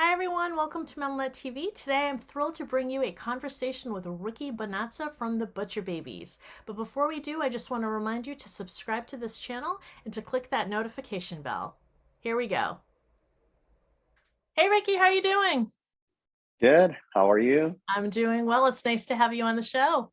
Hi everyone, welcome to Metalnet TV. Today I'm thrilled to bring you a conversation with Ricky Bonazza from the Butcher Babies. But before we do, I just want to remind you to subscribe to this channel and to click that notification bell. Here we go. Hey Ricky, how are you doing? Good. How are you? I'm doing well. It's nice to have you on the show.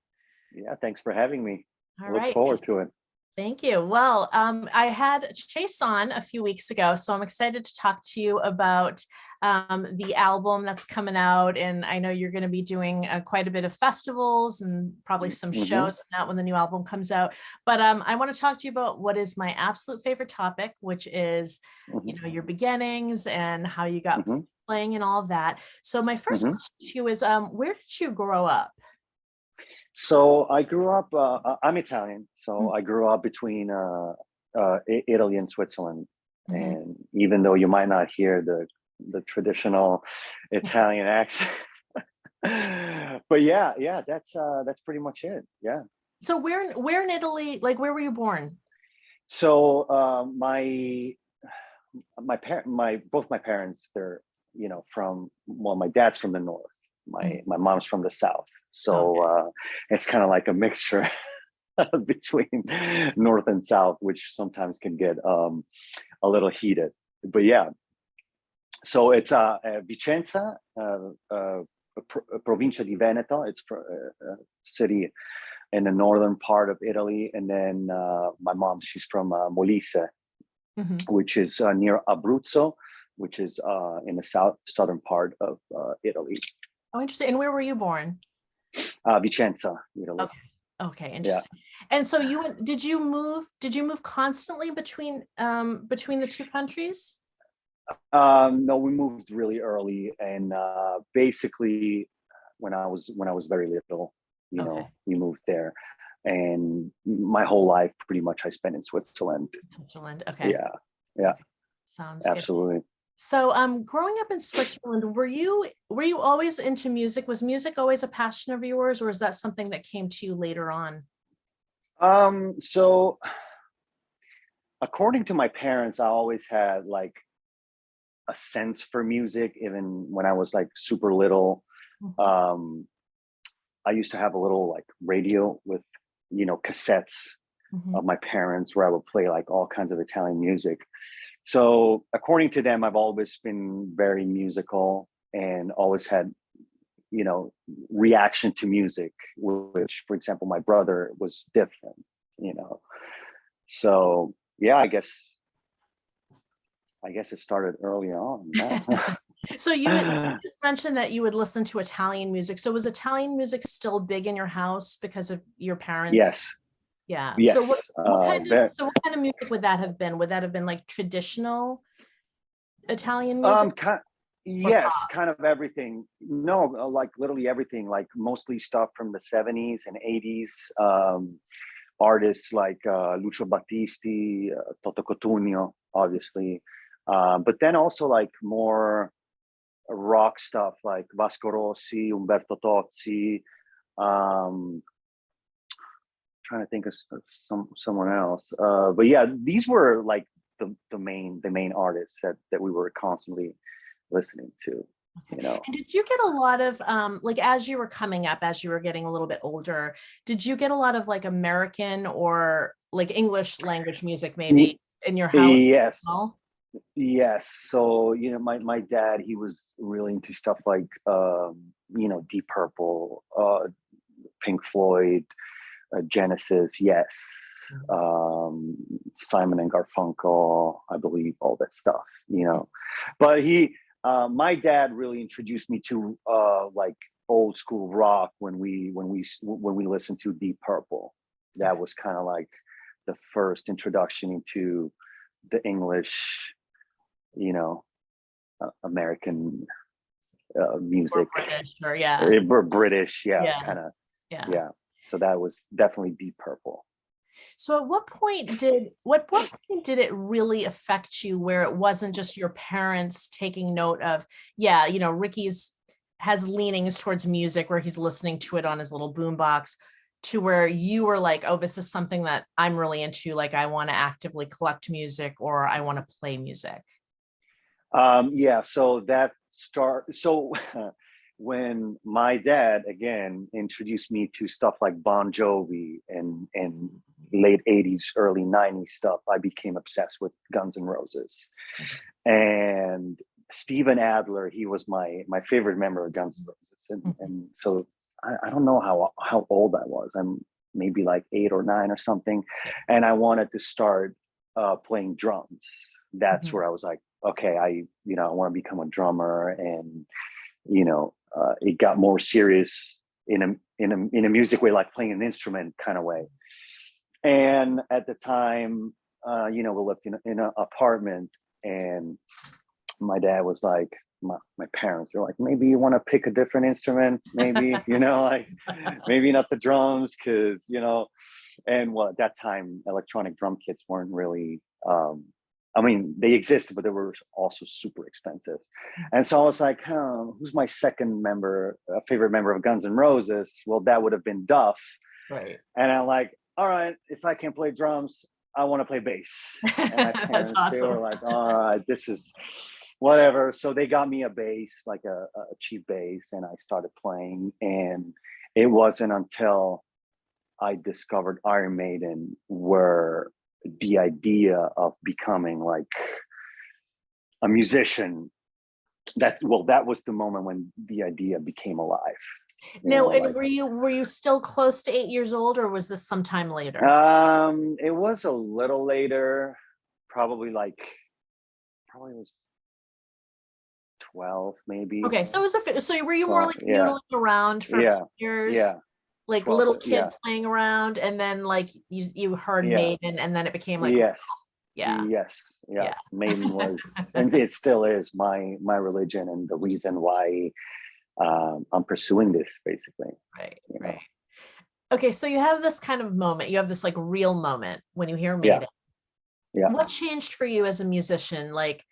Yeah, thanks for having me. All Look right. forward to it. Thank you. Well, I had Chase on a few weeks ago, so I'm excited to talk to you about the album that's coming out. And I know you're going to be doing quite a bit of festivals and probably some Hmm. shows and that when the new album comes out. But I want to talk to you about what is my absolute favorite topic, which is, Hmm. your beginnings and how you got Hmm. playing and all of that. So my first Hmm. question to you is, where did you grow up? So I grew up, I'm Italian. So Mm-hmm. I grew up between Italy and Switzerland. Mm-hmm. And even though you might not hear the traditional Italian accent, but yeah, that's pretty much it. Yeah. So where in Italy, like where were you born? So my both my parents, they're from, well, my dad's from the north, Mhm. my mom's from the south, so Okay. it's kind of like a mixture between north and south, which sometimes can get a little heated. But yeah, so it's Vicenza, provincia di Veneto. It's a city in the northern part of Italy. And then my mom, she's from Molise, Mhm. which is near Abruzzo, which is in the southern part of Italy. Oh, interesting. And where were you born? Vicenza, Italy. Okay. Okay, Yeah. interesting. And so did you move constantly between the two countries? No, we moved really early, and basically, when I was very little, Okay. we moved there, and my whole life, pretty much, I spent in Switzerland. Switzerland. Okay. Yeah, yeah, Okay. Sounds good. absolutely. So growing up in Switzerland, were you always into music? Was music always a passion of yours, or is that something that came to you later on? So according to my parents, I always had like a sense for music, even when I was like super little. Mhm. Um, I used to have a little like radio with, cassettes Mhm. of my parents where I would play like all kinds of Italian music. So according to them, I've always been very musical and always had, you know, reaction to music, which, for example, my brother was different, you know. So yeah, I guess it started early on. So you Yeah. just mentioned that you would listen to Italian music. So was Italian music still big in your house because of your parents? Yes. Yeah. So what Yes. what kind of so what kind of music would that have been? Would that have been like traditional Italian music Kind, or yes, pop? kind of everything. No, like literally everything. Like mostly stuff from the '70s and '80s. Artists like Lucio Battisti, Toto Cotugno, obviously. But then also like more rock stuff like Vasco Rossi, Umberto Tozzi. Um, Trying to think of someone else. But yeah, these were like the main artists that we were constantly listening to. Okay. You know. And did you get a lot of like as you were coming up, as you were getting a little bit older, did you get a lot of like American or like English language music maybe in your house as Yes, well? yes. So my dad, he was really into stuff like Deep Purple, Pink Floyd, Genesis. Yes, um, Simon and Garfunkel, I believe, all that stuff. But my dad really introduced me to like old school rock when we listened to Deep Purple. That Okay. was kind of like the first introduction into the English, American Or music. British or yeah. Or British, yeah, Yeah. kind of, Yeah. yeah. So that was definitely Deep Purple. So at what point did it really affect you where it wasn't just your parents taking note of, yeah, Ricky's has leanings towards music where he's listening to it on his little boombox to where you were like, oh, this is something that I'm really into, like I want to actively collect music or I want to play music. Yeah, so when my dad again introduced me to stuff like Bon Jovi and late 80s, early 90s stuff, I became obsessed with Guns N' Roses. And Steven Adler, he was my favorite member of Guns N' Roses. And so I don't know how old I was. I'm maybe like 8 or 9 or something. And I wanted to start playing drums. That's where I was like, okay, I want to become a drummer. And it got more serious in a music way, like playing an instrument kind of way. And at the time, we lived in an apartment, and my dad was like, my parents were like, maybe you want to pick a different instrument, maybe, like maybe not the drums, because and well, at that time electronic drum kits weren't really I mean, they existed, but they were also super expensive. And so I was like, who's my second favorite member of Guns N' Roses? Well, that would have been Duff. Right. And I'm like, all right, if I can play drums, I want to play bass. And my parents, awesome. They were like, all right, this is whatever. So they got me a bass, like a cheap bass, and I started playing. And it wasn't until I discovered Iron Maiden where the idea of becoming like a musician, that was the moment when the idea became alive. Now, and were you still close to 8 years old, or was this sometime later? It was a little later, probably was 12 maybe. Okay, so it was so were you more like noodling around for years? Yeah. Like 12, little kid playing around, and then like you heard Maiden, and then it became like yes. Maiden was, and it still is my religion, and the reason why I'm pursuing this, basically. Right. Okay, so you have this kind of moment, you have this like real moment when you hear Maiden. Yeah. What changed for you as a musician? Like,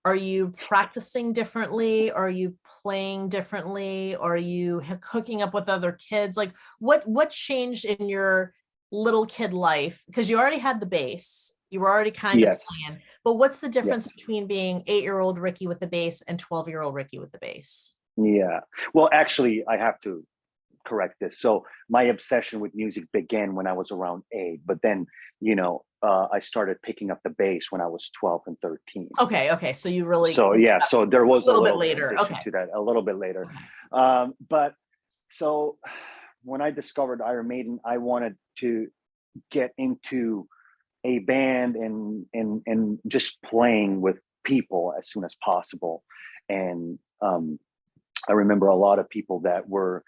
are you practicing differently? Are you playing differently? Are you hooking up with other kids? Like, what changed in your little kid life? Because you already had the bass, you were already kind of playing. But what's the difference between being 8-year-old Ricky with the bass and 12-year-old Ricky with the bass? Yeah. Well, actually, I have to correct this. So my obsession with music began when I was around 8, but then, I started picking up the bass when I was 12 and 13. Okay. So you really. So there was a little bit later. To that, a little bit later. But so when I discovered Iron Maiden, I wanted to get into a band and just playing with people as soon as possible. And I remember a lot of people that were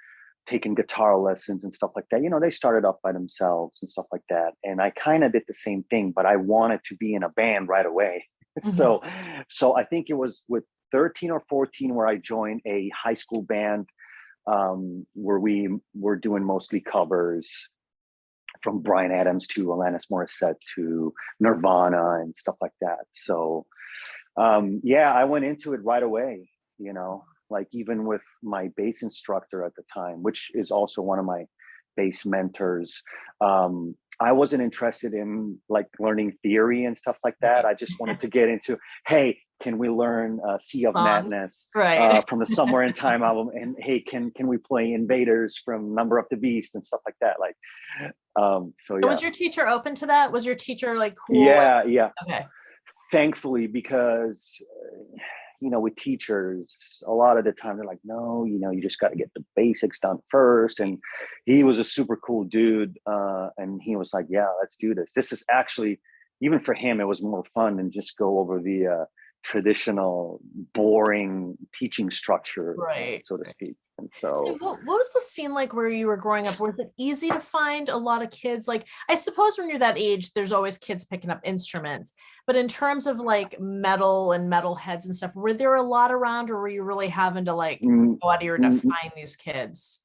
taking guitar lessons and stuff like that. They started off by themselves and stuff like that. And I kind of did the same thing, but I wanted to be in a band right away. So I think it was with 13 or 14 where I joined a high school band where we were doing mostly covers, from Bryan Adams to Alanis Morissette to Nirvana and stuff like that. So I went into it right away, like even with my bass instructor at the time, which is also one of my bass mentors. I wasn't interested in like learning theory and stuff like that. I just wanted to get into, hey, can we learn Sea of Madness from the Somewhere in Time album? And hey, can we play Invaders from Number of the Beast and stuff like that? Like, Was your teacher open to that? Was your teacher like cool? Yeah. Okay. Thankfully, because with teachers, a lot of the time they're like, no, you just got to get the basics done first. And he was a super cool dude. And he was like, yeah, let's do this. This is actually, even for him, it was more fun than just go over the traditional, boring teaching structure, so to speak. And so what was the scene like where you were growing up? Was it easy to find a lot of kids? Like, I suppose when you're that age, there's always kids picking up instruments, but in terms of like metal and metal heads and stuff, were there a lot around, or were you really having to like go out of your way to find these kids?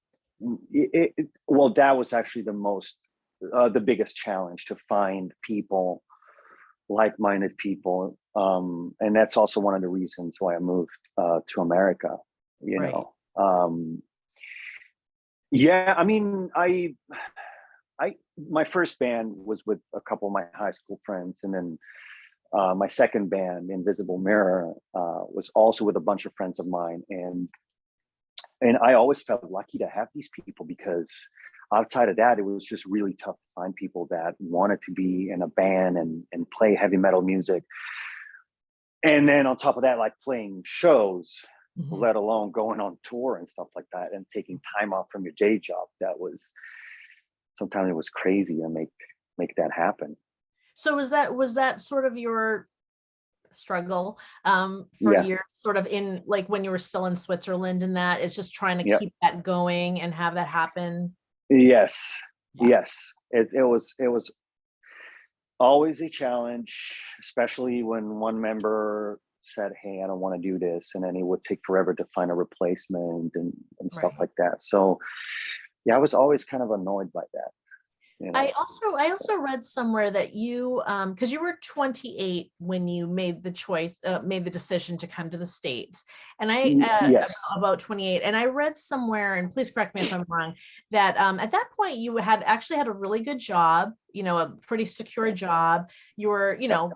Well, that was actually the biggest challenge, to find people, like-minded people. And that's also one of the reasons why I moved to America, I mean, my first band was with a couple of my high school friends, and then my second band, Invisible Mirror, was also with a bunch of friends of mine, and I always felt lucky to have these people, because outside of that, it was just really tough to find people that wanted to be in a band and play heavy metal music. And then on top of that, like playing shows, let alone going on tour and stuff like that, and taking time off from your day job. That was, sometimes it was crazy to make that happen. So was that sort of your struggle for Yeah. years, sort of in like when you were still in Switzerland, and that is just trying to Yep. keep that going and have that happen? Yes. Yeah. Yes. It was always a challenge, especially when one member said, "Hey, I don't want to do this," and then it would take forever to find a replacement and stuff Right. like that. So yeah, I was always kind of annoyed by that, you I know. also read somewhere that you because you were 28 when you made the choice, made the decision to come to the States, and I Yes. about 28, and I read somewhere, and please correct me if I'm wrong, that at that point you had actually had a really good job, you know, a pretty secure job. You were, you know,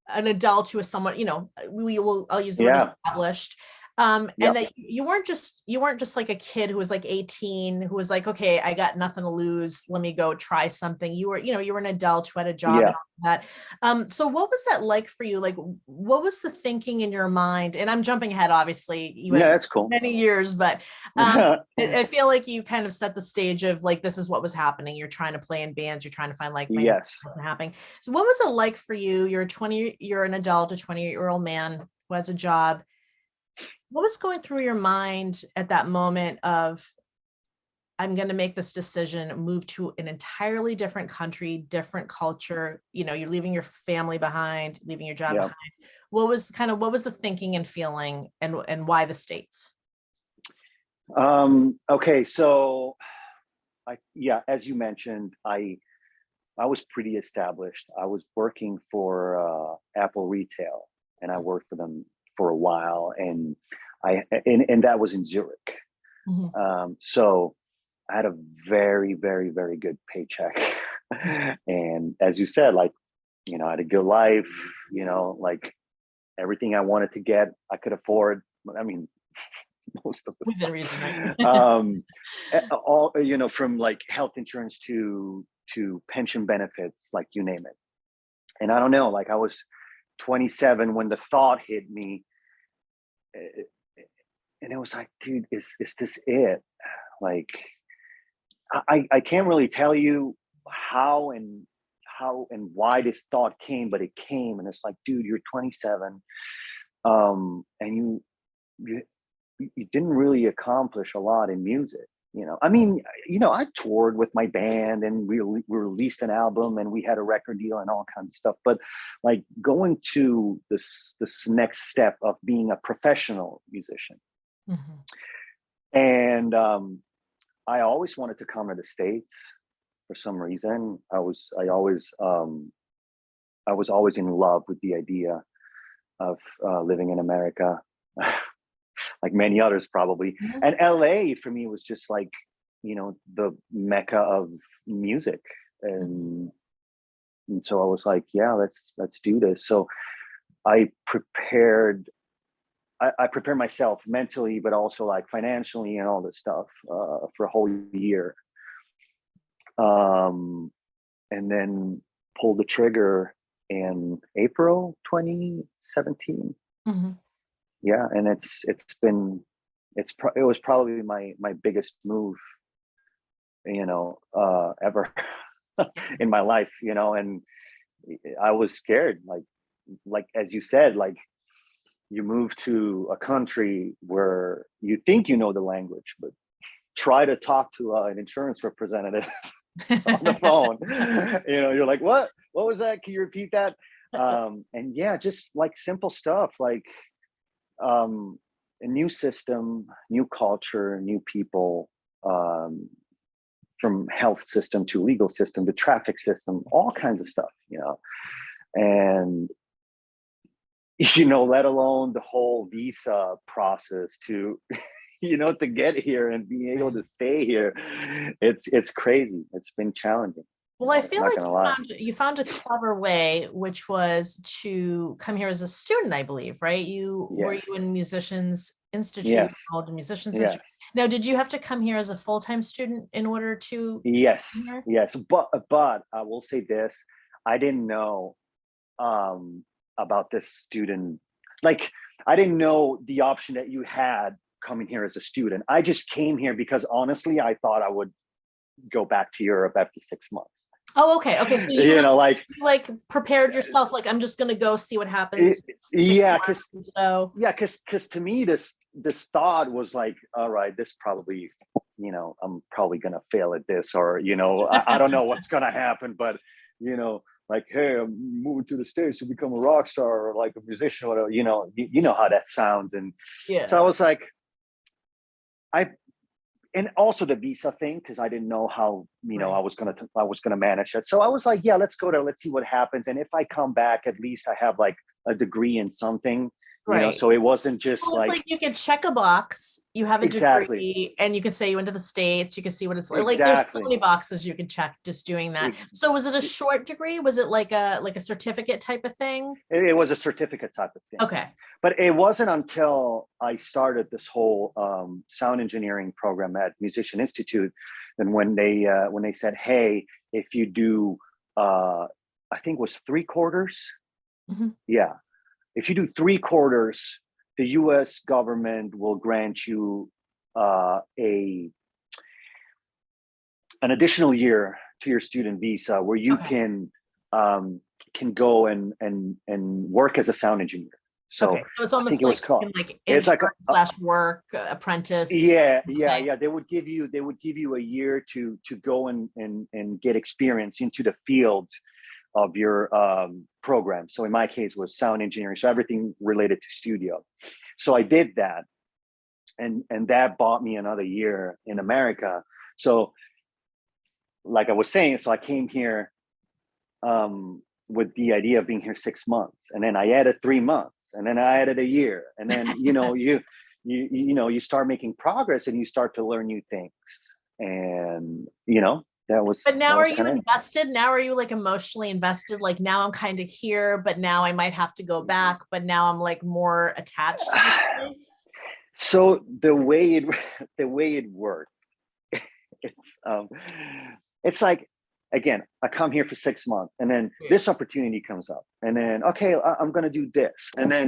an adult who is somewhat, you know, I'll use the word Yeah. established. And Yep. that you weren't just like a kid who was like 18 who was like, okay, I got nothing to lose, let me go try something. You were, you know, you were an adult who had a job and Yeah. all that. So what was that like for you? Like, what was the thinking in your mind? And I'm jumping ahead, obviously you Yeah, had that's cool. many years, but I feel like you kind of set the stage of like, this is what was happening. You're trying to play in bands, you're trying to find like minded Yes. wasn't happening. So what was it like for you? You're an adult, a 28-year-old man who has a job. What was going through your mind at that moment of, I'm going to make this decision, move to an entirely different country, different culture, you know, you're leaving your family behind, leaving your job Yeah. behind. What was the thinking and feeling, and why the States? Okay, so yeah, as you mentioned, I was pretty established. I was working for Apple Retail, and I worked for them for a while, and and that was in Zurich. Mhm. So I had a very, very, very good paycheck, and as you said, like, you know, I had a good life. You know, like everything I wanted to get, I could afford. I mean, most of the Within reason, right? stuff. All, you know, from like health insurance to pension benefits, like you name it. And I don't know, like I was 27 when the thought hit me, eh, and it was like, dude, is this it? Like, I can't really tell you how and why this thought came, but it came, and it's like, dude, you're 27, and you you didn't really accomplish a lot in music. You know, I mean, you know, I toured with my band, and we released an album, and we had a record deal and all kinds of stuff. But like going to this next step of being a professional musician, Mhm. and I always wanted to come to the States for some reason. I was always in love with the idea of living in America. Like many others probably. Mhm. And LA for me was just like, you know, the mecca of music. And so I was like, yeah, let's do this. So I prepared I prepared myself mentally, but also like financially and all this stuff for a whole year. Um, and then pulled the trigger in April 2017. Mhm. Yeah, and it was probably my biggest move, you know, ever in my life, you know. And I was scared, like as you said, like you move to a country where you think you know the language, but try to talk to an insurance representative on the phone. You know, you're like, what was that, can you repeat that? And yeah, just like simple stuff like um, a new system, new culture, new people, um, from health system to legal system to traffic system, all kinds of stuff, you know. And you know, let alone the whole visa process to you know, to get here and being able Right. to stay here. It's crazy. It's been challenging. Well, I feel Not like gonna lie. you found a clever way, which was to come here as a student, I believe, right? Were Yes, you in Musicians Institute, yes, called the Musicians yes, Institute? Now, did you have to come here as a full-time student in order to come yes, here? yes. But I will say this: I didn't know about this student. Like, I didn't know the option that you had coming here as a student. I just came here because honestly, I thought I would go back to Europe after 6 months. Oh, okay. Okay. So you You really know, like, you, like prepared yourself, like I'm just gonna go see what happens. it, It's six yeah, months. So yeah, because to me, this thought was like, all right, this probably, I'm probably gonna fail at this, or I don't know what's gonna happen, but like, hey, I'm moving to the States to become a rock star or like a musician or whatever. You know how that sounds, and so I yeah. was like, I and also the visa thing, because I didn't know how Right. I was gonna manage it. So I was like, yeah, let's go there, let's see what happens, and if I come back, at least I have like a degree in something, Right. so it wasn't just Well, it's like. like you could check a box, you have a Exactly. degree, and you can say you went to the States, you can see what it's like. Like there's so Exactly. many boxes you can check just doing that. Ex- So was it a short degree? Was it like a certificate type of thing? It was a certificate type of thing. Okay. But it wasn't until I started this whole sound engineering program at Musician Institute, and when they said, hey, if you do, I think it was 3/4. Mhm. Yeah, if you do 3/4, the U.S. government will grant you a an additional year to your student visa where you Okay. um, can go and work as a sound engineer. So Okay. So it's I think almost it was like called. you can like It's like intern slash work apprentice. yeah, yeah, Okay. yeah. They would give you a year to go and get experience into the field of your program. So in my case was sound engineering. So everything related to studio. So I did that, and that bought me another year in America. So like I was saying, so I came here with the idea of being here 6 months, and then I added 3 months, and then I added a year, and then you start making progress, and you start to learn new things, and But now that are was you kind of it. invested? Now are you like emotionally invested? Like now I'm kind of here, but now I might have to go back, but now I'm like more attached to this place. So the way it worked, it's it's like, again, I come here for 6 months, and then Yeah. this opportunity comes up, and then okay, I'm going to do this, and then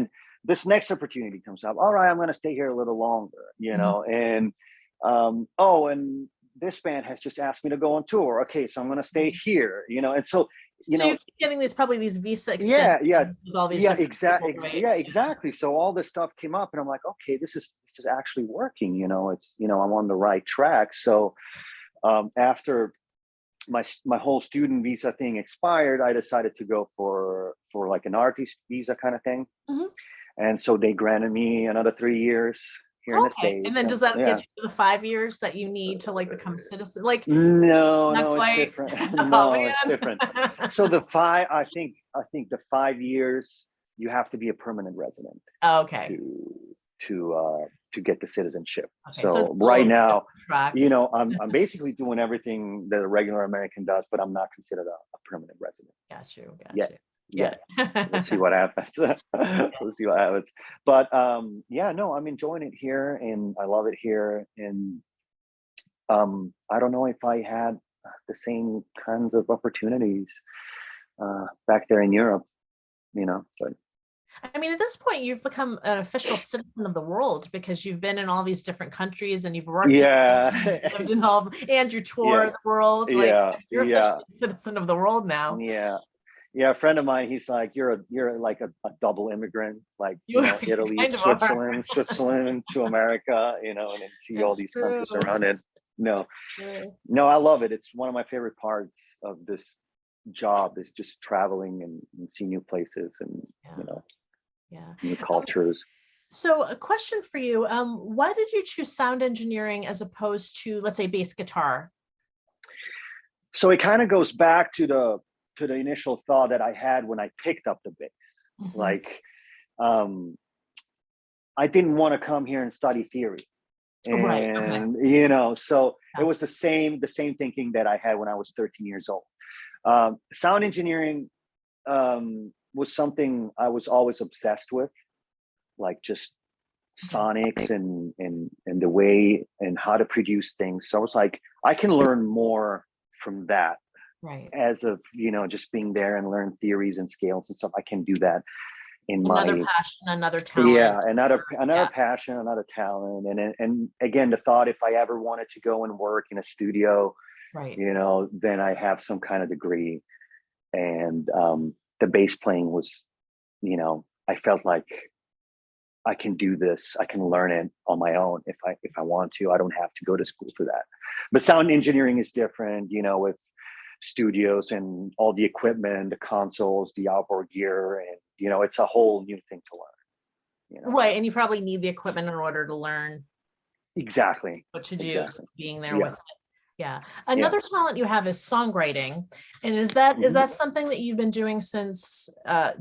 this next opportunity comes up. All right, I'm going to stay here a little longer, Mhm. and oh, and this band has just asked me to go on tour. Okay, so I'm going to stay here, and so you So you know keep getting these probably these visa yeah, extensions yeah, with all these different people, right? yeah, exactly. So all this stuff came up, and I'm like, okay, this is actually working. It's I'm on the right track. So after my whole student visa thing expired, I decided to go for like an artist visa kind of thing, Mhm. and so they granted me another 3 years here in the Okay. And States, then and does that get yeah. you to the 5 years that you need to like become a citizen? Like No, not no, it's quite. different. Oh No, it's different. man. So I think the 5 years you have to be a permanent resident Okay. to to get the citizenship. Okay. So it's So a right little bit now, of track. I'm basically doing everything that a regular American does, but I'm not considered a permanent resident Got you. Got yet. you. Yet. We'll see Yeah. what happens. We'll see what happens. But yeah, no, I'm enjoying it here, and I love it here. And I don't know if I had the same kinds of opportunities back there in Europe, but I mean, at this point, you've become an official citizen of the world because you've been in all these different countries and you've worked in yeah, lived in all and you tour yeah, the world. Like yeah, you're yeah, officially a citizen of the world now. yeah. Yeah, a friend of mine, he's like, you're like a double immigrant, like, You Italy, kind of are. Switzerland to America, and then see all That's these true. countries around it. No, True. no, I love it. It's one of my favorite parts of this job is just traveling and see new places and, Yeah. Yeah. new cultures. So a question for you. Why did you choose sound engineering as opposed to, let's say, bass guitar? So it kind of goes back to the initial thought that I had when I picked up the bass. Mhm. Like, um, I didn't want to come here and study theory. Right. Okay. And so it Yeah. was the same thinking that I had when I was 13 years old. Sound engineering was something I was always obsessed with, like just sonics and the way and how to produce things. So I was like, I can learn more from that. Right. As of, just being there and learn theories and scales and stuff. I can do that in Another my passion, another talent. another passion, another talent. And again, the thought, if I ever wanted to go and work in a studio, Right. then I have some kind of degree. And the bass playing was, I felt like I can do this. I can learn it on my own if I want to. I don't have to go to school for that. But sound engineering is different, with studios and all the equipment, the consoles, the outboard gear, and it's a whole new thing to learn. Right. And you probably need the equipment in order to learn Exactly. what to do, Exactly. being there Yeah. with it. Yeah. Yeah. Another talent you have is songwriting. And is that Mhm. something that you've been doing since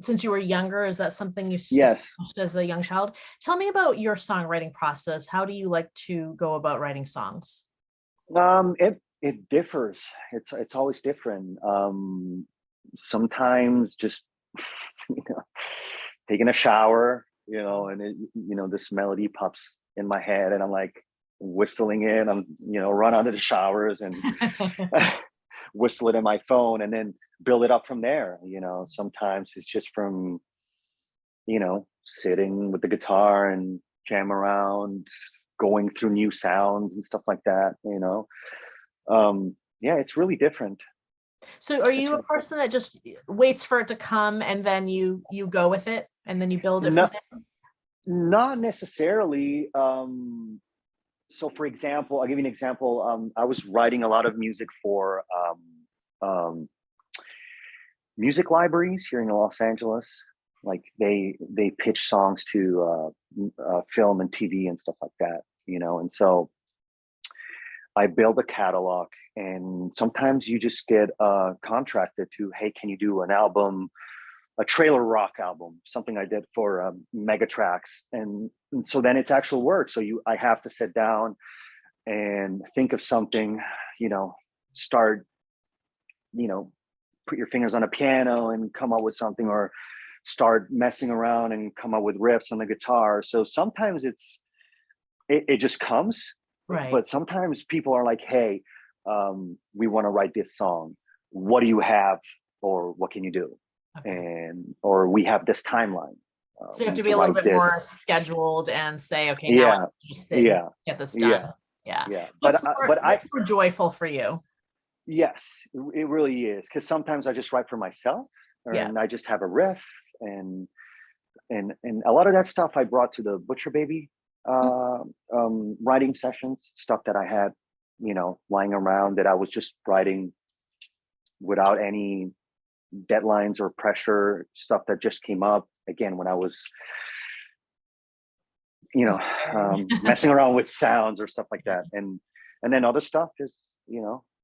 you were younger? Is that something you Yes. as a young child? Tell me about your songwriting process. How do you like to go about writing songs? It differs. It's always different. Sometimes just you know, taking a shower, and this melody pops in my head, and I'm like whistling it. I'm run under the showers and whistle it in my phone, and then build it up from there. Sometimes it's just from sitting with the guitar and jam around, going through new sounds and stuff like that. Yeah, it's really different. So are you a person that just waits for it to come and then you go with it and then you build it from there? Not necessarily. So for example, I'll give you an example. I was writing a lot of music for music libraries here in Los Angeles. Like they pitch songs to film and TV and stuff like that, and so I build a catalog, and sometimes you just get contracted to, hey, can you do an album, a trailer rock album, something I did for Megatracks, and so then it's actual work. So I have to sit down and think of something, start, put your fingers on a piano and come up with something, or start messing around and come up with riffs on the guitar. So sometimes it just comes. Right. But sometimes people are like, hey, we want to write this song. What do you have, or what can you do? Okay. Or we have this timeline. So you have to be a little bit more scheduled and say, okay, now I just get this done. Yeah. What's more joyful for you? Yes, it really is. Because sometimes I just write for myself, and I just have a riff, and a lot of that stuff I brought to the Butcher Baby writing sessions, stuff that I had, lying around that I was just writing without any deadlines or pressure, stuff that just came up again when I was, messing around with sounds or stuff like that. And then other stuff is,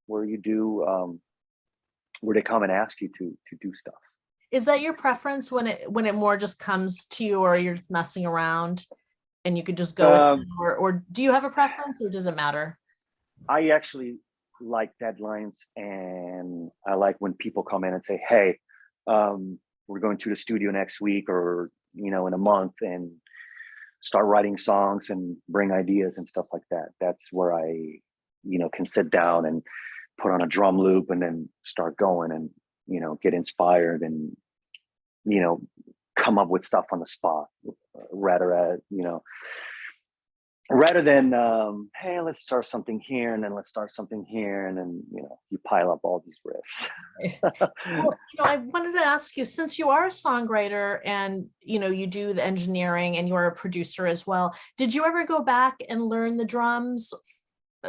where you do, where they come and ask you to do stuff. Is that your preference when it more just comes to you, or you're just messing around and you could just go, or do you have a preference, or does it matter? I actually like deadlines, and I like when people come in and say, hey, we're going to the studio next week, or in a month, and start writing songs and bring ideas and stuff like that. That's where I can sit down and put on a drum loop and then start going and get inspired and come up with stuff on the spot, rather than hey, let's start something here, and then let's start something here, and then you pile up all these riffs. Well, I wanted to ask you, since you are a songwriter and you do the engineering and you're a producer as well, did you ever go back and learn the drums,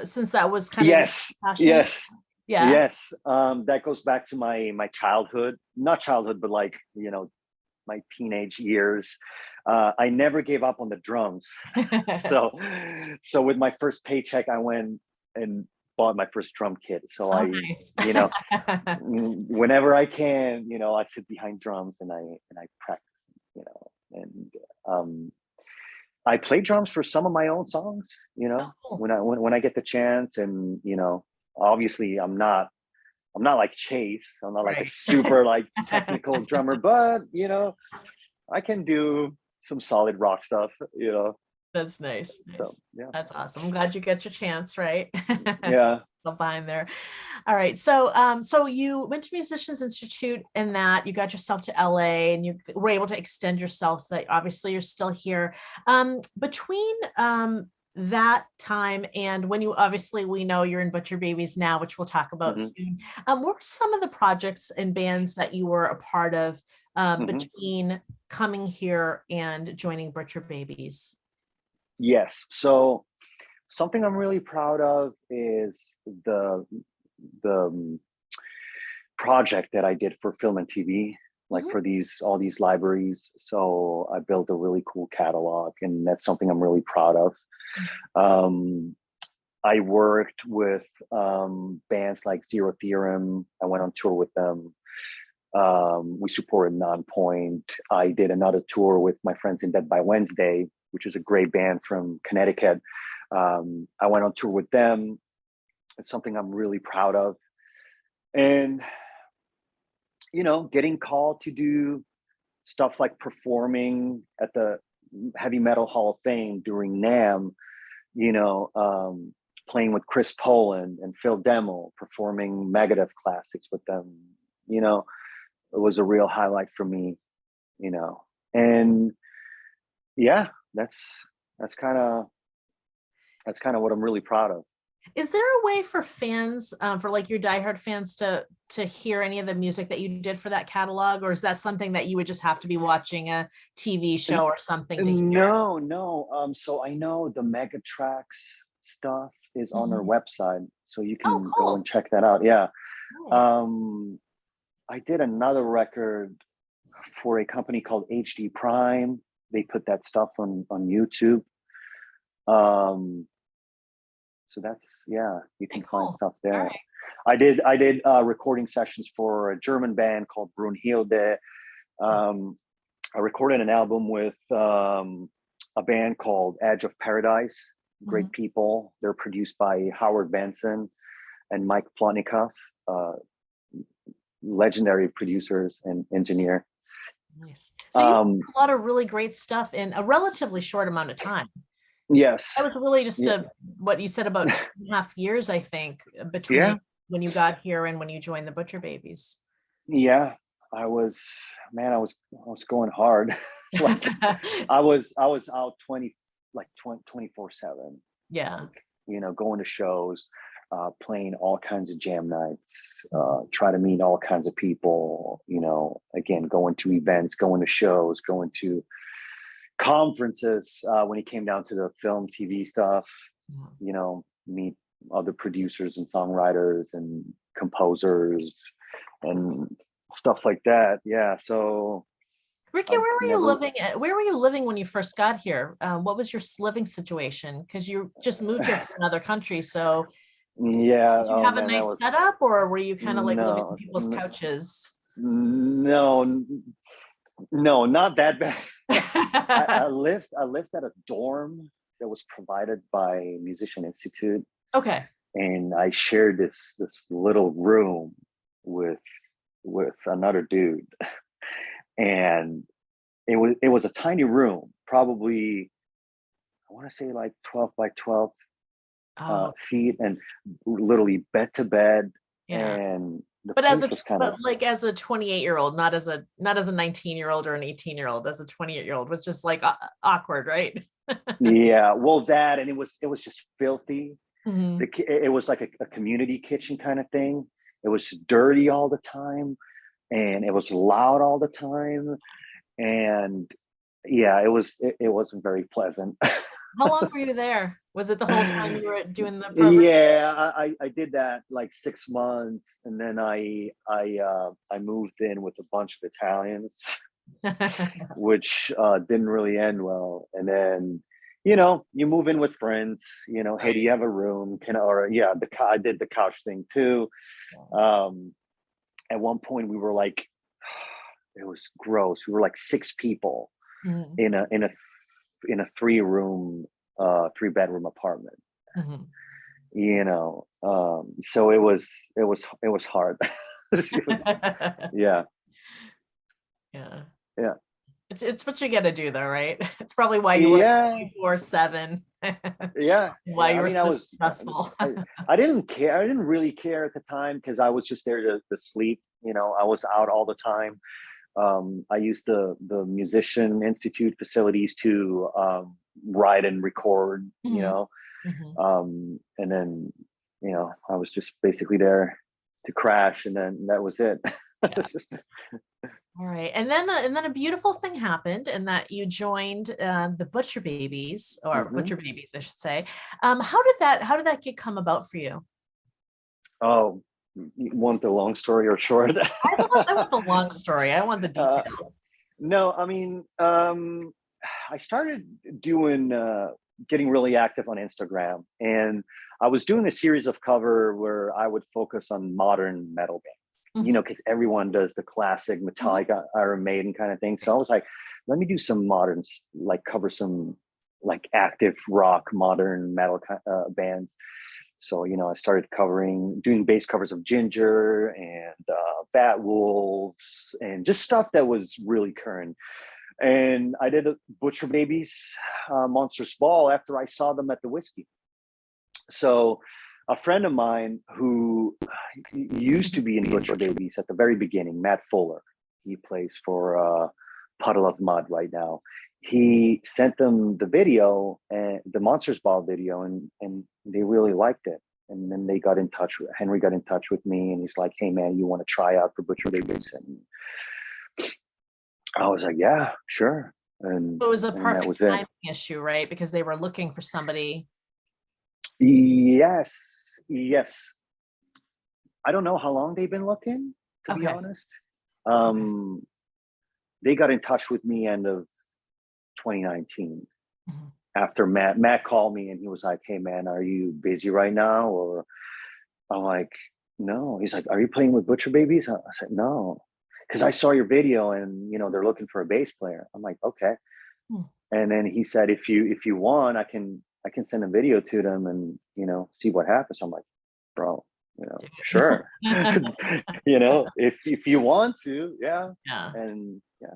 since that was kind of your passion? Yes. That goes back to my childhood, not childhood, but like my teenage years. I never gave up on the drums. so with my first paycheck, I went and bought my first drum kit. So nice. Whenever I can, I sit behind drums and I practice, and I play drums for some of my own songs, when I get the chance. And obviously I'm not I'm not like Chase. I'm not like a Right. super like technical drummer, but you know, I can do some solid rock stuff, you know. That's nice. So yeah. That's awesome. I'm glad you get your chance, right? Yeah. The bind there. All right. So so you went to Musicians Institute and that you got yourself to LA and you were able to extend yourself so that obviously you're still here. Between that time and when you obviously we know you're in Butcher Babies now, which we'll talk about Hmm. soon. What were some of the projects and bands that you were a part of Hmm. between coming here and joining Butcher Babies? Yes. So something I'm really proud of is the project that I did for film and TV, like Mhm. for all these libraries. So I built a really cool catalog, and that's something I'm really proud of. Um, I worked with bands like Zero Theorem. I went on tour with them. We supported Nonpoint. I did another tour with my friends in Dead by Wednesday, which is a great band from Connecticut. I went on tour with them. It's something I'm really proud of. And, you know, getting called to do stuff like performing at the Heavy Metal Hall of Fame during NAMM, you know, playing with Chris Poland and Phil Demmel, performing Megadeth classics with them, you know, it was a real highlight for me, you know. And yeah, that's kind of what I'm really proud of. Is there a way for fans, for like your diehard fans, to hear any of the music that you did for that catalog, or is that something that you would just have to be watching a TV show or something to hear? No, no. So I know the Mega Tracks stuff is on their Mhm. website, so you Oh, can go and cool. check that out. Yeah. Nice. Um, I did another record for a company called HD Prime. They put that stuff on YouTube. Um, so that's yeah, you Okay, can find cool. stuff All there. right. I did recording sessions for a German band called Brunhilde. Um, I recorded an album with a band called Edge of Paradise. Mhm. Great people. They're produced by Howard Benson and Mike Plotnikoff, uh, legendary producers and engineer. Nice. So you did Um, a lot of really great stuff in a relatively short amount of time. yes, That was really just yeah, a what you said about 2.5 years, I think, between yeah, when you got here and when you joined the Butcher Babies. yeah. I was, man, I was going hard. Like I was out 20 like 24/7, Yeah. like, you know, going to shows, playing all kinds of jam nights, try to meet all kinds of people, you know, again, going to events, going to shows, going to conferences, when it came down to the film TV stuff, you know, meet other producers and songwriters and composers and stuff like that. Yeah, so Ricky, I've where were you never. living Where were you living when you first got here? What was your living situation? Because you just moved here from another country. So Yeah, did you oh have a man, that nice was setup or were you kind of like living on no, people's couches? no, no, not that bad. I lived at a dorm that was provided by Musician Institute, Okay. and I shared this little room with another dude, and it was a tiny room, probably I want to say like 12 by 12 Oh, feet, and literally bed to bed, yeah. and the But place was kind but of. like as a 28-year-old, not as a 19-year-old or an 18-year-old, as a 28-year-old was just like awkward, right? Yeah, well, that, and it was just filthy. Hmm. It was like a community kitchen kind of thing. It was dirty all the time, and it was loud all the time, and yeah, it wasn't very pleasant. How long were you there? Was it the whole time you were doing the program? Yeah, I did that like 6 months, and then I moved in with a bunch of Italians, which didn't really end well. And then, you know, you move in with friends. You know, hey, do Right. you have a room? Or yeah, I did the couch thing too. Yeah. Um, at one point, we were like, it was gross. We were like 6 people Mhm. in a 3 bedroom apartment. Mhm. you know. So it was hard. It was, yeah, Yeah. yeah, It's what you gotta do though, right? It's probably why you work yeah. 24/7. Yeah, Why yeah. you I were mean, I so was, successful. I didn't care. I didn't really care at the time because I was just there to sleep. I was out all the time. I used the Musician Institute facilities to write and record. Mhm. Mhm. And then, I was just basically there to crash, and then that was it. Yeah. All right. And then a beautiful thing happened in that you joined the Butcher Babies, or Hmm. Butcher Babies, I should say. How did that gig come about for you? Oh, you want the long story or short? I want the long story. I want the uh, details. no, I mean, I started doing getting really active on Instagram, and I was doing a series of cover where I would focus on modern metal bands. Mhm. Because everyone does the classic Mhm. Metallica, Iron Maiden kind of thing. So I was like, let me do some modern, like cover some like active rock, modern metal bands. So I started doing bass covers of Ginger and Bat Wolves and just stuff that was really current. And I did a Butcher Babies Monsters Ball after I saw them at the Whiskey. So a friend of mine who used to be in Butcher Babies at the very beginning, Matt Fuller, he plays for Puddle of Mud right now. He sent them the video and the Monsters Ball video, and they really liked it. And then Henry got in touch with me, and he's like, "Hey man, you want to try out for Butcher Babies?" And I was like, "Yeah, sure." And It was a and that perfect was it. timing issue, right? Because they were looking for somebody. Yes, yes. I don't know how long they've been looking, to be Okay. honest. Okay. Um, they got in touch with me end of 2019 Mhm. after Matt called me, and he was like, "Hey man, are you busy right now?" Or I'm like, "No." He's like, "Are you playing with Butcher Babies?" I said, "No," because I saw your video, and they're looking for a bass player. I'm like, "Okay." Hmm. And then he said, "If you want, I can send a video to them and see what happens." I'm like, "Bro, sure." If you want to, yeah. Yeah. And yeah,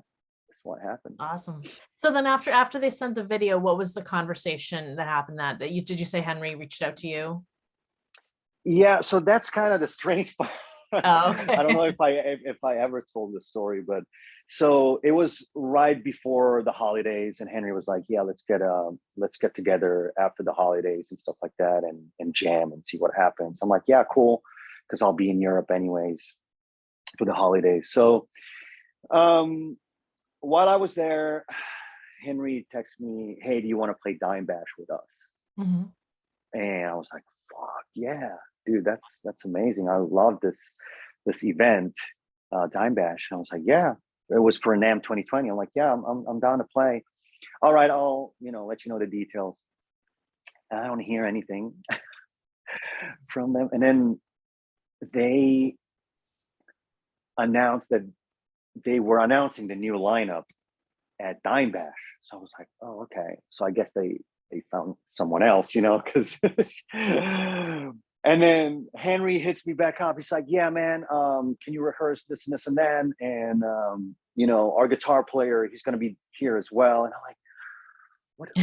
that's what happened. Awesome. So then after they sent the video, what was the conversation that happened that you did you say Henry reached out to you? Yeah, so that's kind of the strange part. Oh, I don't know okay. if I ever told the story, but so it was right before the holidays, and Henry was like, "Yeah, let's get together after the holidays and stuff like that, and jam and see what happens." I'm like, "Yeah, cool," because I'll be in Europe anyways for the holidays. So um, while I was there, Henry texted me, "Hey, do you want to play Dime Bash with us?" Mhm. And I was like, "Fuck yeah, dude, that's amazing. I love this event, Dime Bash." And I was like, "Yeah." It was for NAMM 2020. I'm like, "Yeah, I'm down to play." All right, I'll let you know the details. And I don't hear anything from them. And then they announced that they were announcing the new lineup at Dime Bash. So I was like, "Oh, okay." So I guess they found someone else, because and then Henry hits me back up. He's like, "Yeah, man, can you rehearse this and this and that?" And our guitar player, he's gonna be here as well. And I'm like,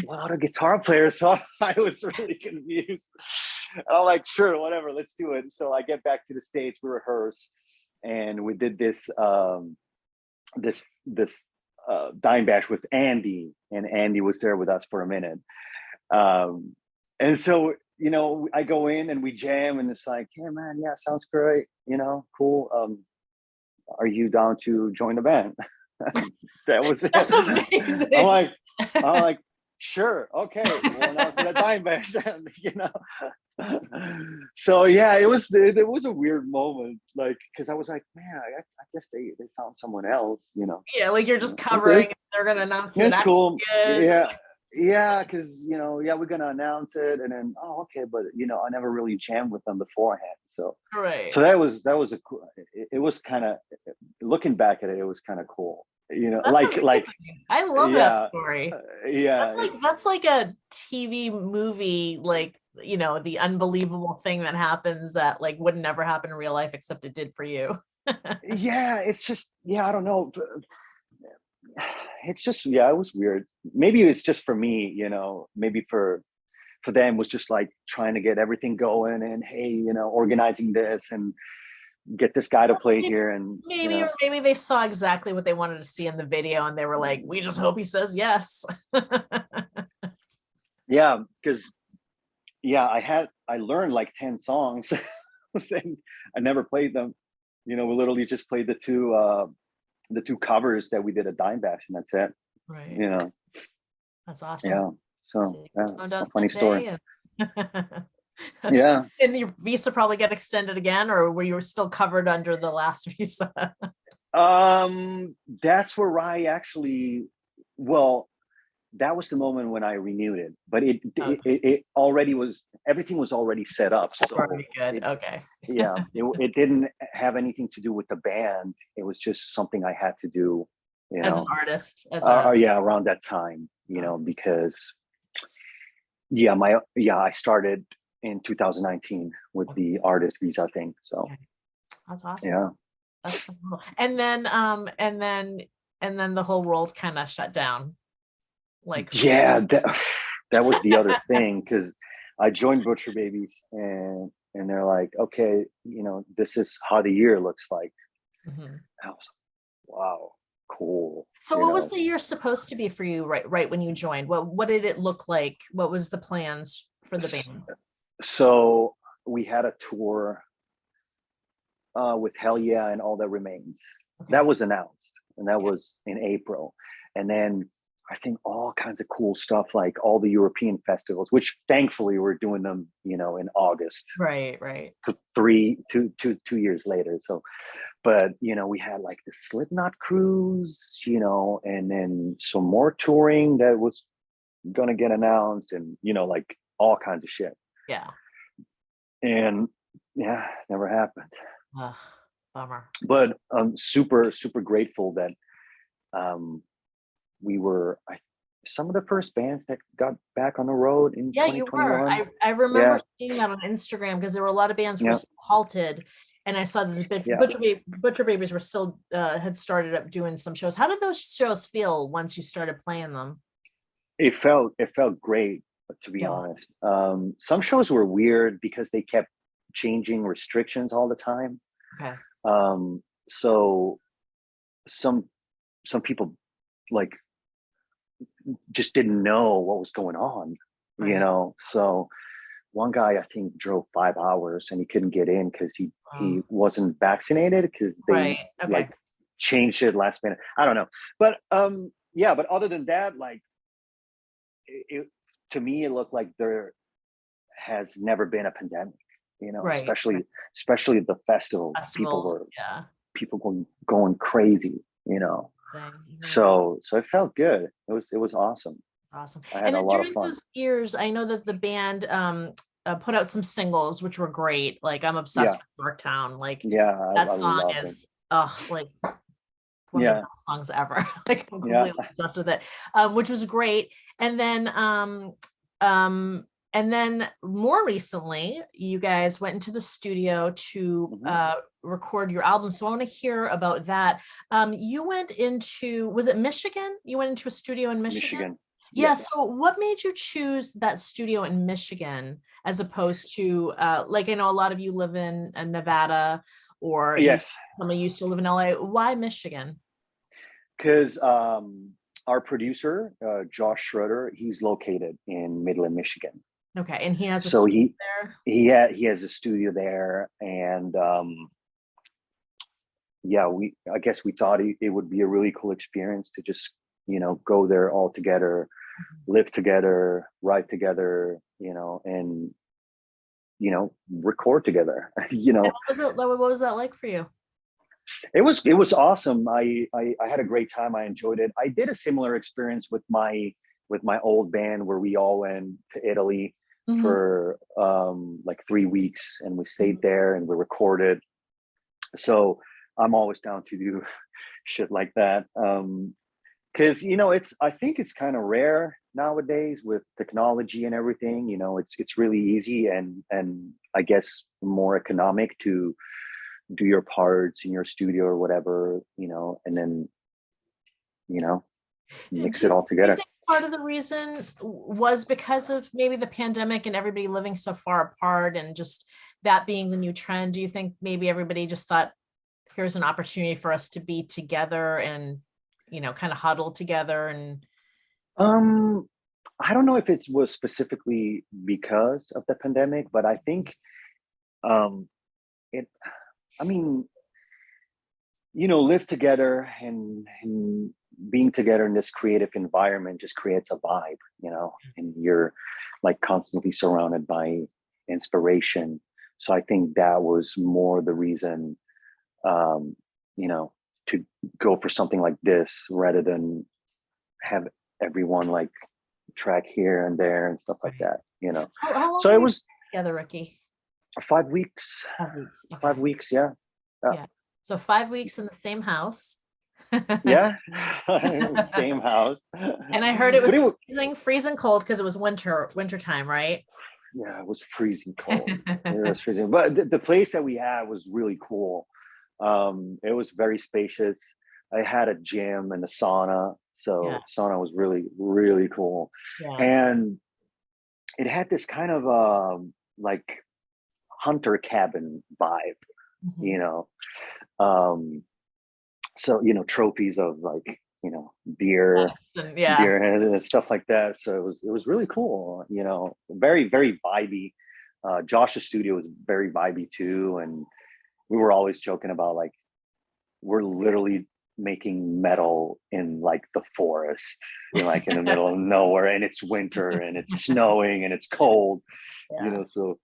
what other guitar players? So I was really confused. And I'm like, "Sure, whatever, let's do it." So I get back to the States, we rehearse, and we did this Dime Bash with Andy, and Andy was there with us for a minute. Um, and so, I go in and we jam, and it's like, "Hey, man, yeah, sounds great. Cool. Are you down to join the band?" That was it. That's I'm amazing. like, I'm like, "Sure, okay, we'll announce it at Dime Bash." So yeah, it was a weird moment, like, because I was like, "Man, I guess they found someone else." Yeah, like you're just covering, Okay, and they're gonna announce who yeah, it it's cool. actually is. Yeah, yeah, because yeah, we're gonna announce it, and then, "Oh, okay," but I never really jammed with them beforehand, so Right. that was a cool. It was kind of, looking back at it, it was kind of cool. That's amazing. I love that yeah, story. yeah, That's like a TV movie, like, the unbelievable thing that happens that like would never happen in real life, except it did for you. yeah. It's just, yeah, I don't know. It's just, yeah, it was weird. Maybe it's just for me, maybe for them was just like trying to get everything going and, hey, organizing this and get this guy to play here. And, Or maybe they saw exactly what they wanted to see in the video and they were like, we just hope he says yes. yeah, because, yeah, I learned like 10 songs and I never played them. We literally just played the two covers that we did at Dime Bash, and that's it. Right. You know, That's awesome. yeah. So So yeah, you found it's a out funny that story. day Yeah. and your visa probably get extended again, or were you still covered under the last visa? That's where I actually, well, that was the moment when I renewed it, but it already was, everything was already set up. So Very good. it, Okay. yeah, it didn't have anything to do with the band. It was just something I had to do, As an artist, yeah, around that time, because I started in 2019 with the artist visa thing. So that's awesome. yeah. That's cool. And then the whole world kind of shut down. Like, Yeah, that was the other thing, because I joined Butcher Babies and they're like, okay, this is how the year looks like. mhm. I was like, wow, cool. So what was the year supposed to be for you right when you joined? What did it look like? What was the plans for the band? So we had a tour with Hell Yeah and All That Remains. Okay. That was announced, and that was in April. And then I think all kinds of cool stuff, like all the European festivals, which thankfully we're doing them, in August. Right. So 2 years later. So, but we had like the Slipknot cruise, and then some more touring that was gonna get announced, and like all kinds of shit. Yeah. And yeah, never happened. Ugh, bummer. But I'm super, super grateful that we were some of the first bands that got back on the road in Yeah, you were. 2021. I remember seeing that on Instagram because there were a lot of bands were halted, and I saw that the Butcher Babies were still had started up doing some shows. How did those shows feel once you started playing them? It felt great, to be honest. Some shows were weird because they kept changing restrictions all the time. Okay. So some people like just didn't know what was going on, right. So one guy, I think, drove 5 hours and he couldn't get in because he wasn't vaccinated, because they like changed it last minute. I don't know, but but other than that, like to me it looked like there has never been a pandemic, especially the festivals. People were going crazy, so it felt good. It was awesome. Awesome. I had And a then lot of during fun. those years, I know that the band put out some singles which were great. Like, I'm obsessed with Yorktown. Like, that song is like one of the best songs ever. Like, I'm completely obsessed with it, which was great. And then more recently, you guys went into the studio to record your album. So I want to hear about that. You went into, was it Michigan? You went into a studio in Michigan? Yeah. Yes. So what made you choose that studio in Michigan as opposed to, like, I know a lot of you live in Nevada, or some of you used to live in LA. Why Michigan? Because our producer, Josh Schroeder, he's located in Midland, Michigan. Okay, and he has a studio there? He has a studio there, and I guess we thought it would be a really cool experience to just go there all together, live together, write together, and record together. What was that like for you? It was awesome. I had a great time. I enjoyed it. I did a similar experience with my old band, where we all went to Italy for like 3 weeks, and we stayed there and we recorded. So I'm always down to do shit like that. Because I think it's kind of rare nowadays with technology and everything. It's really easy and I guess more economic to do your parts in your studio or whatever, and then mix it all Do you together. think part of the reason was because of maybe the pandemic and everybody living so far apart and just that being the new trend? Do you think maybe everybody just thought, here's an opportunity for us to be together and, kind of huddle together and Um, I don't know if it was specifically because of the pandemic, but I think um it. I mean, live together and being together in this creative environment just creates a vibe, and you're like constantly surrounded by inspiration. So I think that was more the reason, um, to go for something like this rather than have everyone like track here and there and stuff like that, how long So were it you was together, Ricky? 5 weeks. 5 weeks. Okay. 5 weeks, yeah. Yeah. Yeah. So 5 weeks in the same house. Yeah. Same house. And I heard it But was freezing cold because it was winter time, right? yeah, it was freezing cold. It was freezing. But the place that we had was really cool. It was very spacious. I had a gym and a sauna. Yeah. So sauna was really, really cool. Yeah. And it had this kind of like hunter cabin vibe, Mhm. you know. Um, so trophies of like deer Yeah. deer and stuff like that. So it was really cool, very, very vibey. Josh's studio was very vibey too, and we were always joking about like we're literally making metal in like the forest, like in the middle of nowhere, and it's winter and it's snowing and it's cold, Yeah. so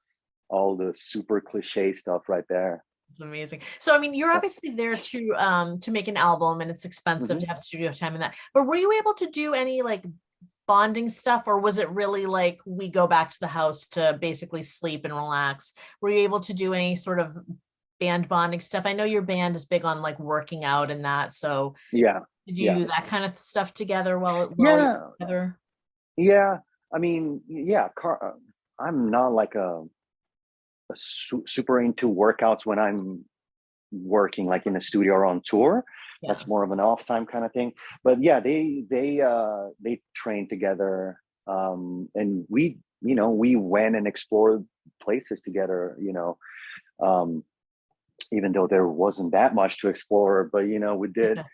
all the super cliche stuff right there. It's amazing. So I mean, you're Yeah. obviously there to make an album and it's expensive Mhm. to have studio time and that. But were you able to do any like bonding stuff, or was it really like we go back to the house to basically sleep and relax? Were you able to do any sort of band bonding stuff? I know your band is big on like working out and that. So Yeah. did you Yeah. do that kind of stuff together while you're Yeah. together? Yeah. I mean, yeah, I'm not like super into workouts when I'm working like in a studio or on tour. Yeah. That's more of an off time kind of thing. But yeah, they train together, and we went and explored places together. Um, even though there wasn't that much to explore, but we did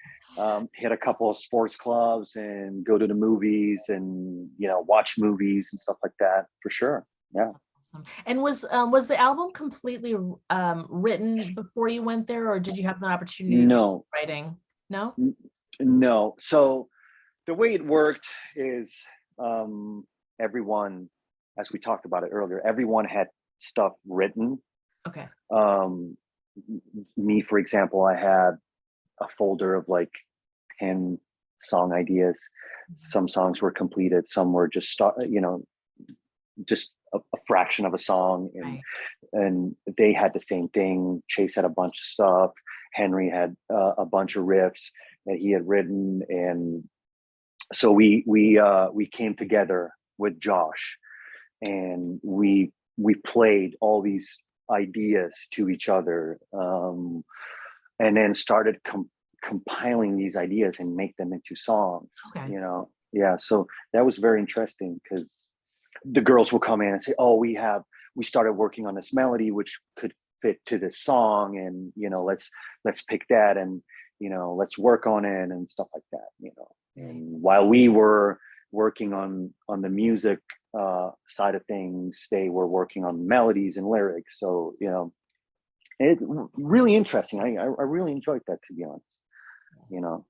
hit a couple of sports clubs and go to the movies and watch movies and stuff like that for sure. Yeah. Awesome. And was the album completely written before you went there, or did you have an opportunity to do some No. writing? No? No. So the way it worked is, everyone, as we talked about it earlier, everyone had stuff written. Okay. Me, for example, I had a folder of like 10 song ideas. Some songs were completed, some were just a fraction of a song, Right. and they had the same thing. Chase had a bunch of stuff. Henry had a bunch of riffs that he had written, and so we came together with Josh, and we played all these ideas to each other, and then started compiling these ideas and make them into songs. Okay. Yeah. So that was very interesting because the girls will come in and say, "Oh, we started working on this melody which could fit to this song, and let's pick that, and let's work on it and stuff like that." And while we were working on the music side of things, they were working on melodies and lyrics. So it really interesting. I really enjoyed that, to be honest. you know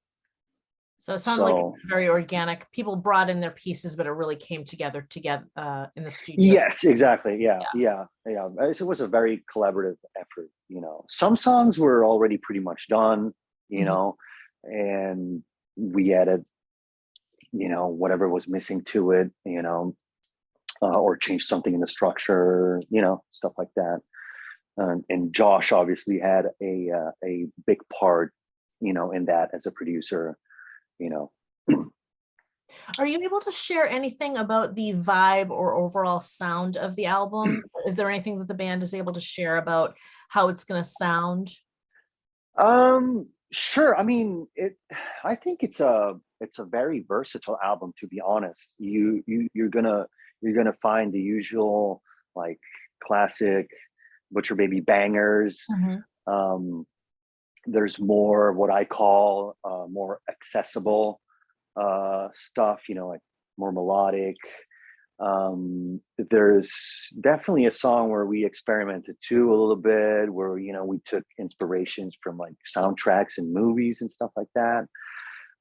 So it sounded like it so was very organic. People brought in their pieces, but it really came together in the studio. yes, exactly. Yeah, Yeah. yeah. It was a very collaborative effort. Some songs were already pretty much done, Mhm. and we added whatever was missing to it, or changed something in the structure, stuff like that. and Josh obviously had a big part, in that as a producer, you know. Are you able to share anything about the vibe or overall sound of the album? Is there anything that the band is able to share about how it's going to sound? Sure. I mean, I think it's a very versatile album, to be honest. You're gonna find the usual, like, classic Butcher Baby bangers. Mhm. There's more what I call more accessible stuff, like more melodic. There's definitely a song where we experimented too a little bit, where we took inspirations from like soundtracks and movies and stuff like that.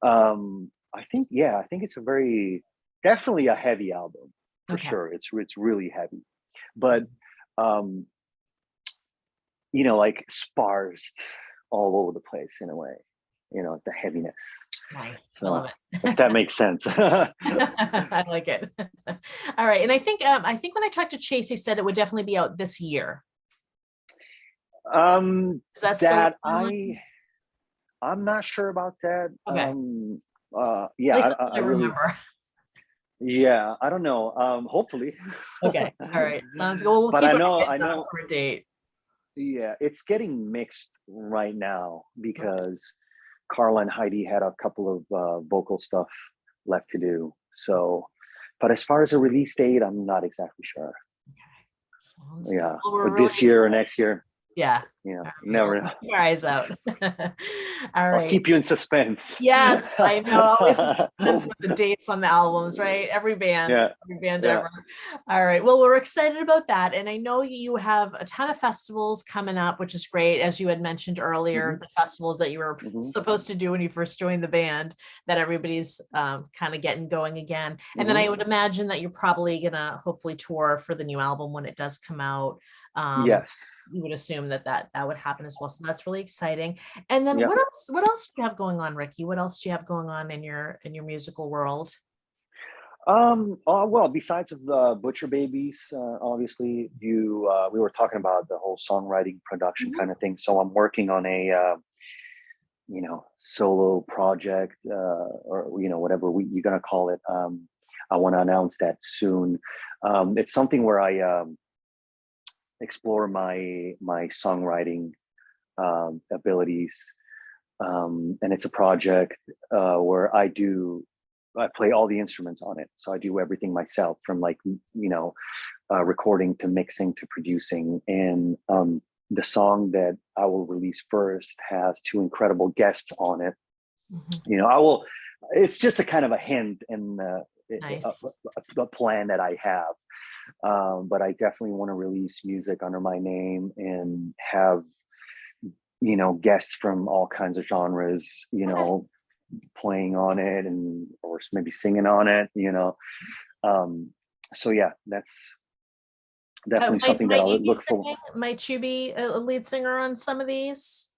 I think it's a very definitely a heavy album for Okay. sure. It's really heavy, but um, like sparse all over the place in a way, the heaviness. Nice. I love So if it. that makes sense. I like it. All right. And I think when I talked to Chase, he said it would definitely be out this year. Is that still That I'm not sure about that. okay? At Yeah, least I I really, remember. yeah, I don't know. Hopefully. Okay. All right. Sounds good. Well, we'll But keep I our know, eyes out for a date. yeah, it's getting mixed right now because Carla and Heidi had a couple of vocal stuff left to do. So, but as far as a release date, I'm not exactly sure. Sounds good. Yeah, Well, we're but really this year or next year, yeah. yeah, All right. never Well, know. keep your eyes out. All I'll right. keep you in suspense. Yes, I know. Always suspense with the dates on the albums, right? Yeah, Every band yeah. ever. All right. Well, we're excited about that. And I know you have a ton of festivals coming up, which is great. As you had mentioned earlier, Hmm. the festivals that you were Hmm. supposed to do when you first joined the band, that everybody's kind of getting going again. And then Hmm. I would imagine that you're probably going to hopefully tour for the new album when it does come out. Um, Yes. you would assume that would happen as well. So that's really exciting. And then Yeah. what else do you have going on, Ricky? What else do you have going on in your musical world? Well, besides of the Butcher Babies, obviously we were talking about the whole songwriting production Mhm. kind of thing. So I'm working on a solo project, or whatever you're gonna call it. I want to announce that soon. It's something where I explore my songwriting abilities, and it's a project where I play all the instruments on it. So I do everything myself, from like recording to mixing to producing. And the song that I will release first has two incredible guests on it. Mhm. I will. It's just a kind of a hint in Nice. the plan that I have. But I definitely want to release music under my name and have guests from all kinds of genres, Okay. playing on it, and or maybe singing on it. Um, so yeah, that's definitely something that Might I'll you be look for. singing? Might you be a lead singer on some of these?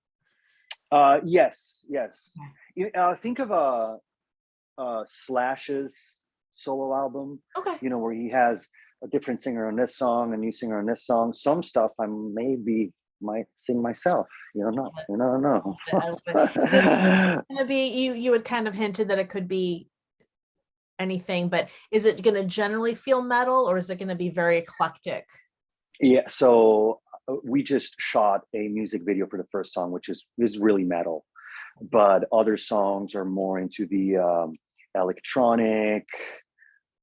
Yes, yes. Think of Slash's solo album, Okay. where he has a different singer on this song, a new singer on this song. Some stuff I might sing myself. You don't know. You don't know. I love it. And is it going to be you had kind of hinted that it could be anything, but is it going to generally feel metal or is it going to be very eclectic? Yeah. So we just shot a music video for the first song, which is really metal, but other songs are more into the electronic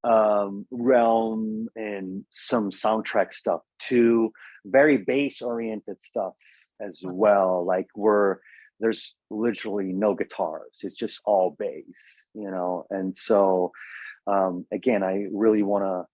realm, and some soundtrack stuff too. Very bass oriented stuff as well. Like there's literally no guitars. It's just all bass, And so again, I really want to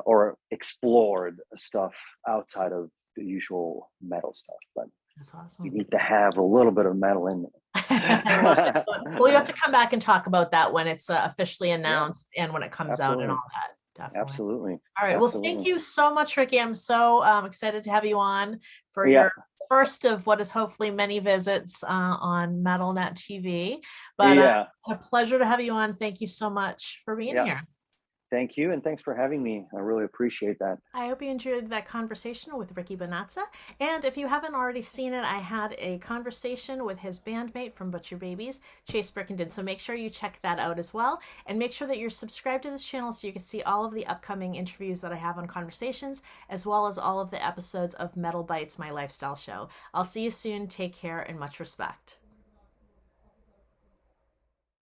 or explored stuff outside of the usual metal stuff, but That's you awesome. need to have a little bit of metal in I love it. there. Well, you have to come back and talk about that when it's officially Yeah, announced and when it comes out and absolutely. all that. Definitely. Absolutely. All right. Well, thank Absolutely. you so much, Ricky. I'm so excited to have you on for Yeah. your first of what is hopefully many visits on MetalNet TV. But Yeah. a pleasure to have you on. Thank you so much for being Yeah. here. Thank you, and thanks for having me. I really appreciate that. I hope you enjoyed that conversation with Ricky Bonazza. And if you haven't already seen it, I had a conversation with his bandmate from Butcher Babies, Chase Brickenden. So make sure you check that out as well. And make sure that you're subscribed to this channel so you can see all of the upcoming interviews that I have on Conversations, as well as all of the episodes of Metal Bites, my lifestyle show. I'll see you soon. Take care and much respect.